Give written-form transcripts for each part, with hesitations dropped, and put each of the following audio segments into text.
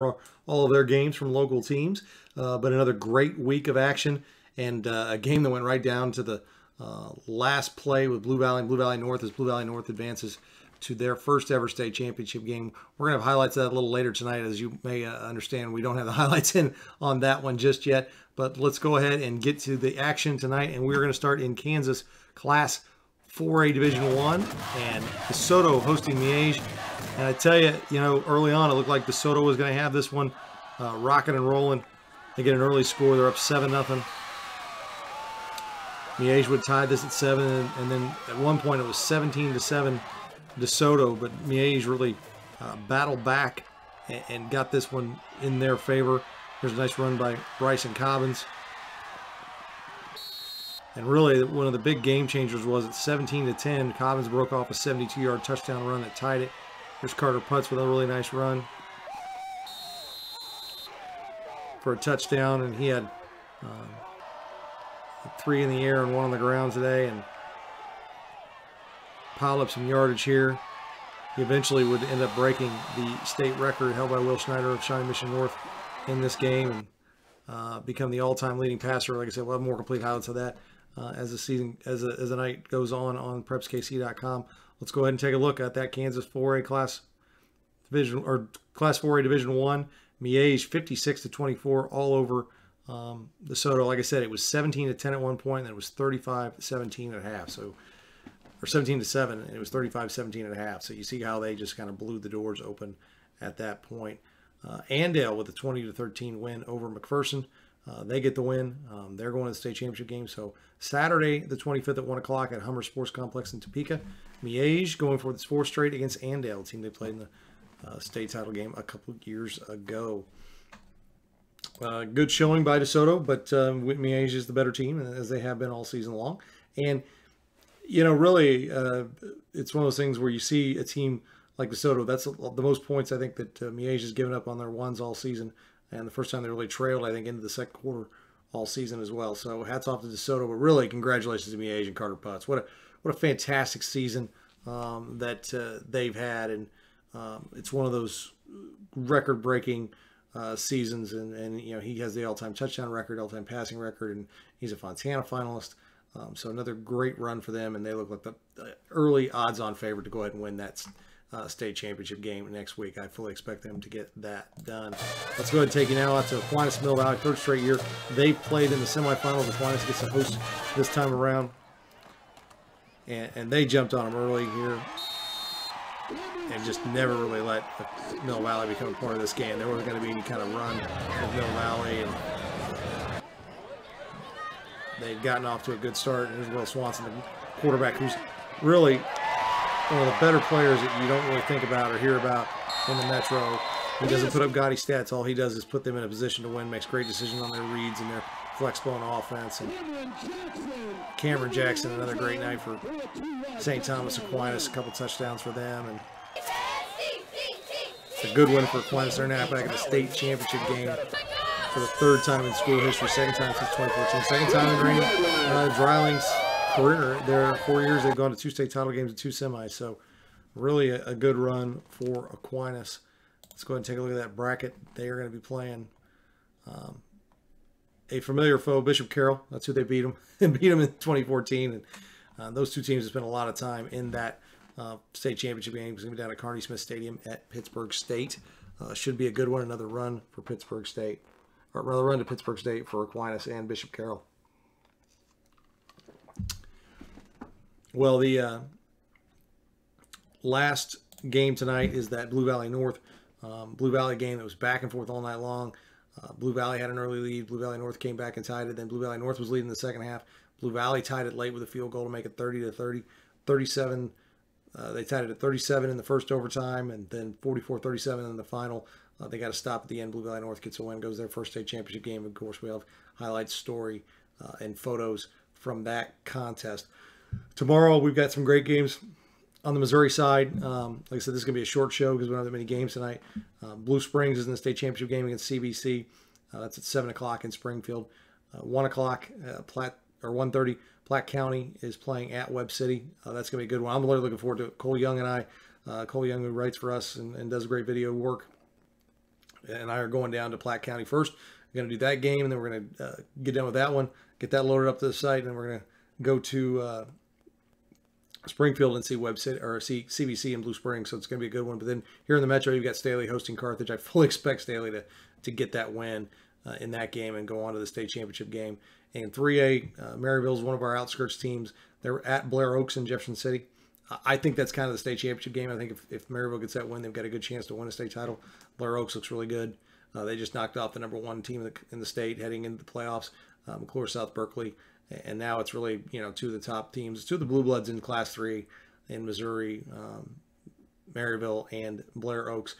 all of their games from local teams. But another great week of action, and a game that went right down to the last play with Blue Valley and Blue Valley North as Blue Valley North advances to their first ever state championship game. We're going to have highlights of that a little later tonight. As you may understand, we don't have the highlights in on that one just yet. But let's go ahead and get to the action tonight. And we're going to start in Kansas Class 4A Division 1 and DeSoto hosting Miege. And I tell you, early on it looked like DeSoto was going to have this one rocking and rolling. They get an early score. They're up 7-0. Miege would tie this at 7, and then at one point it was 17-7 DeSoto, but Miege really battled back and got this one in their favor. There's a nice run by Bryce and Cobbins. And really, one of the big game changers was at 17-10. Cobbins broke off a 72-yard touchdown run that tied it. There's Carter Putz with a really nice run for a touchdown, and he had 3 in the air and 1 on the ground today, and piled up some yardage here. He eventually would end up breaking the state record held by Will Schneider of Shawnee Mission North in this game and become the all-time leading passer. Like I said, we'll have more complete highlights of that as the night goes on prepskc.com. Let's go ahead and take a look at that Kansas 4A Class 4A Division 1. Miege 56-24 all over DeSoto. Like I said, it was 17-10 at one point, and then it was 35-17 at half. So, or 17-7, and it was 35-17 at half. So you see how they just kind of blew the doors open at that point. Andale with a 20-13 win over McPherson. They get the win. They're going to the state championship game. So Saturday, the 25th at 1 o'clock at Hummer Sports Complex in Topeka. Miege going for its 4th straight against Andale, a team they played in the state title game a couple of years ago. Good showing by DeSoto, but Miege is the better team, as they have been all season long. And, really, it's one of those things where you see a team like DeSoto. That's the most points I think that Miege has given up on their ones all season. And the first time they really trailed, I think, into the second quarter all season as well. So hats off to DeSoto, but really congratulations to Miege and Carter Putz. What a fantastic season that they've had, and it's one of those record-breaking seasons. And he has the all-time touchdown record, all-time passing record, and he's a Fontana finalist. So another great run for them, and they look like the early odds-on favorite to go ahead and win that state championship game next week. I fully expect them to get that done. Let's go ahead and take you now out to Aquinas Mill Valley. 3rd straight year they played in the semifinals. Aquinas gets to host this time around, and they jumped on them early here and just never really let Mill Valley become a part of this game. There wasn't going to be any kind of run with Mill Valley, and they'd gotten off to a good start. And there's Will Swanson, the quarterback, who's really one of the better players that you don't really think about or hear about in the Metro. He doesn't put up gaudy stats. All he does is put them in a position to win, makes great decisions on their reads and their flexible on offense. And Cameron Jackson, another great night for St. Thomas Aquinas, a couple touchdowns for them. And it's a good win for Aquinas. They're now back in the state championship game for the 3rd time in school history, 2nd time since 2014, 2nd time in Randy Dreiling's career. There 4 years they've gone to 2 state title games and 2 semis, so really a good run for Aquinas. Let's go ahead and take a look at that bracket. They are going to be playing a familiar foe, Bishop Carroll. That's who they beat them and beat them in 2014. And those two teams have spent a lot of time in that state championship game. It's going to be down at Carney Smith Stadium at Pittsburgh State. Should be a good one. Another run for Pittsburgh State, or rather run to Pittsburgh State for Aquinas and Bishop Carroll. Well, the last game tonight is that Blue Valley North Blue Valley game that was back and forth all night long. Blue Valley had an early lead. Blue Valley North came back and tied it. Then Blue Valley North was leading in the second half. Blue Valley tied it late with a field goal to make it 30-30. 37. They tied it at 37 in the first overtime, and then 44-37 in the final. They got to stop at the end. Blue Valley North gets a win, goes their first state championship game. Of course, we have highlights, story, and photos from that contest. Tomorrow, we've got some great games on the Missouri side. Like I said, this is going to be a short show because we don't have that many games tonight. Blue Springs is in the state championship game against CBC. That's at 7 o'clock in Springfield. 1 o'clock, 1:30, Platte County is playing at Webb City. That's going to be a good one. I'm really looking forward to it. Cole Young and I, Cole Young, who writes for us and does great video work, and I are going down to Platte County first. We're going to do that game, and then we're going to get done with that one, get that loaded up to the site, and then we're going to go to Springfield and see Webb City or see CBC in Blue Springs. So it's going to be a good one. But then here in the Metro, you've got Staley hosting Carthage. I fully expect Staley to get that win in that game and go on to the state championship game. And 3A, Maryville is one of our outskirts teams. They're at Blair Oaks in Jefferson City. I think that's kind of the state championship game. I think if Maryville gets that win, they've got a good chance to win a state title. Blair Oaks looks really good. They just knocked off the #1 team in the state heading into the playoffs, McClure South Berkeley. And now it's really, two of the top teams, two of the Blue Bloods in Class 3 in Missouri, Maryville and Blair Oaks.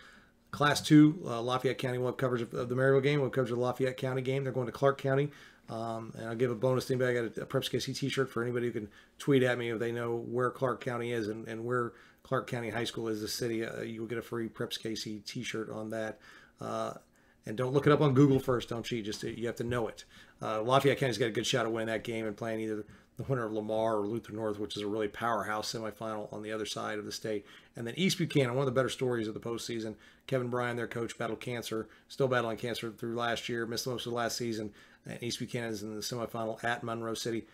Class 2, Lafayette County will have coverage of the Maryville game. We'll have coverage of the Lafayette County game. They're going to Clark County. And I'll give a bonus thing back. I got a Preps KC t-shirt for anybody who can tweet at me if they know where Clark County is and where Clark County High School is, the city. You will get a free Preps KC t-shirt on that. And don't look it up on Google first. Don't cheat. Just you have to know it. Lafayette County's got a good shot of winning that game and playing either the winner of Lamar or Luther North, which is a really powerhouse semifinal on the other side of the state. And then East Buchanan, one of the better stories of the postseason. Kevin Bryan, their coach, battled cancer, still battling cancer through last year, missed most of the last season. And East Buchanan is in the semifinal at Monroe City.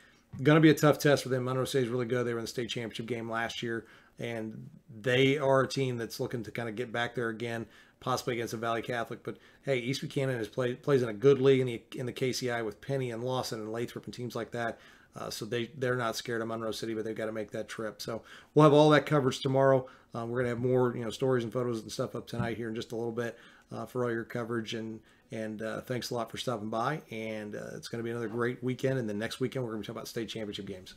Going to be a tough test for them. Monroe City is really good. They were in the state championship game last year, and they are a team that's looking to kind of get back there again, possibly against a Valley Catholic. But hey, East Buchanan plays in a good league in the KCI with Penny and Lawson and Lathrop and teams like that. So they're not scared of Monroe City, but they've got to make that trip. So we'll have all that coverage tomorrow. We're going to have more stories and photos and stuff up tonight here in just a little bit for all your coverage. And thanks a lot for stopping by. And it's going to be another great weekend. And then next weekend, we're going to be talking about state championship games.